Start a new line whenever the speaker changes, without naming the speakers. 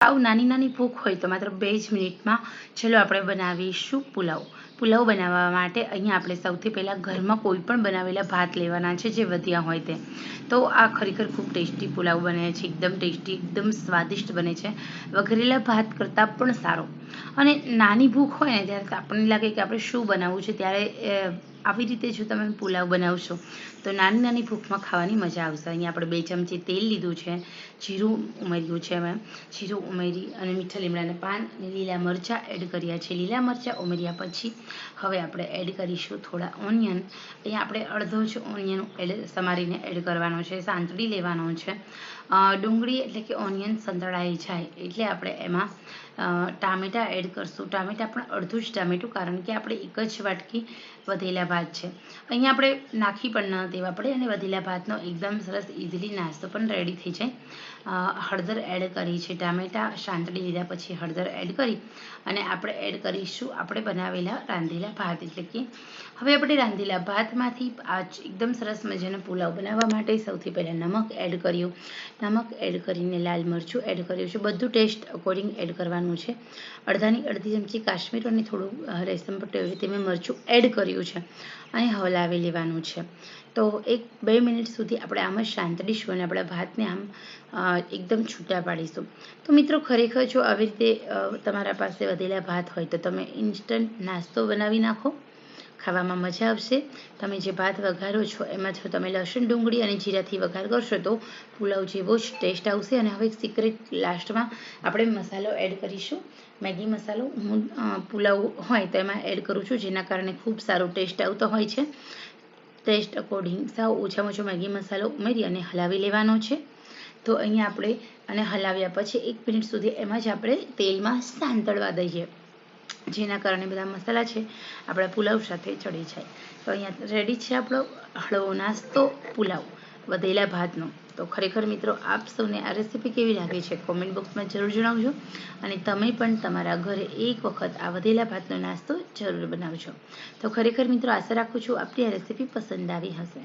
આવ નાની નાની ભૂખ હોય તો માત્ર 2 જ મિનિટમાં ચલો આપણે બનાવીશું પુલાવ. પુલાવ બનાવવા માટે અહીંયા આપણે સૌથી પહેલાં ઘરમાં કોઈ પણ બનાવેલા ભાત લેવાના છે જે વધ્યા હોય તે. તો આ ખરેખર ખૂબ ટેસ્ટી પુલાવ બને છે, એકદમ ટેસ્ટી, એકદમ સ્વાદિષ્ટ બને છે, વઘારેલા ભાત કરતાં પણ સારો. અને નાની ભૂખ હોય ને ત્યારે આપણને લાગે કે આપણે શું બનાવવું છે, ત્યારે આવી રીતે જો તમે પુલાવ બનાવશો તો નાની નાની ભૂખમાં ખાવાની મજા આવશે. અહીંયા આપણે 2 ચમચી તેલ લીધું છે, જીરું ઉમેર્યું છે, એમાં જીરું ઉમેરી અને મીઠા લીમડાના પાન અને લીલા મરચાં એડ કર્યા છે. લીલા મરચાં ઉમેર્યા પછી હવે આપણે એડ કરીશું થોડા ઓનિયન. અહીંયા આપણે અડધો જ ઓનિયન સમારીને એડ કરવાનો છે, સાંતળી લેવાનો છે. ડુંગળી એટલે કે ઓનિયન સંતળાઈ જાય એટલે આપણે એમાં ટામેટાં એડ કરશું. ટામેટાં પણ અડધું જ ટામેટું, કારણ કે આપણે એક જ વાટકી વધેલા ભાત છે. અહીંયા આપણે નાખી પણ ન દેવા પડે અને વધેલા ભાતનો એકદમ સરસ ઇઝીલી નાસ્તો પણ રેડી થઈ જાય. હળદર એડ કરી છે, ટામેટાં સાંતળી લીધા પછી હળદર એડ કરી અને આપણે એડ કરીશું આપણે બનાવેલા રાંધેલા ભાત. એટલે કે હવે આપણે રાંધેલા ભાતમાંથી આ એકદમ સરસ મજાનો પુલાવ બનાવવા માટે સૌથી પહેલાં નમક એડ કર્યું. નમક એડ કરીને લાલ મરચું એડ કર્યું છે, બધું ટેસ્ટ અકોર્ડિંગ એડ કરવાનું છે. અડધી ચમચી કાશ્મીર અને થોડું રેશમ પટ્ટી તેમાં મરચું એડ કર્યું છે અને હલાવી લેવાનું છે. તો 1-2 મિનિટ સુધી આપણે આમ જ સાંતળીશું અને આપણા ભાતને આમ એકદમ છૂટા પાડીશું. તો મિત્રો ખરેખર જો આવી રીતે તમારા પાસે વધેલા ભાત હોય તો તમે ઇન્સ્ટન્ટ નાસ્તો બનાવી નાખો, ખાવામાં મજા આવશે. તમે જે ભાત વઘારો છો એમાં જો તમે લસણ, ડુંગળી અને જીરાથી વઘાર કરશો તો પુલાવ જેવો જ ટેસ્ટ આવશે. અને હવે સિક્રેટ લાસ્ટમાં આપણે મસાલો એડ કરીશું. મેગી મસાલો હું પુલાવ હોય તો એમાં એડ કરું છું, જેના કારણે ખૂબ સારો ટેસ્ટ આવતો હોય છે. ટેસ્ટ અકોર્ડિંગ સાવ ઓછામાં ઓછો મેગી મસાલો ઉમેરી અને હલાવી લેવાનો છે. તો અહીંયા આપણે અને હલાવ્યા પછી 1 મિનિટ સુધી એમાં જ આપણે તેલમાં સાંતળવા દઈએ, જેના કારણે બધા મસાલા છે આપણા પુલાવ સાથે ચડી જાય. તો અહીંયા રેડી છે આપણો હળવો નાસ્તો પુલાવ વધેલા ભાતનો. તો ખરેખર મિત્રો આપ સૌને આ રેસીપી કેવી લાગે છે કોમેન્ટ બોક્સમાં જરૂર જણાવજો. અને તમે પણ તમારા ઘરે એક વખત આ વધેલા ભાતનો નાસ્તો જરૂર બનાવજો. તો ખરેખર મિત્રો આશા રાખું છું આપની આ રેસીપી પસંદ આવી હશે.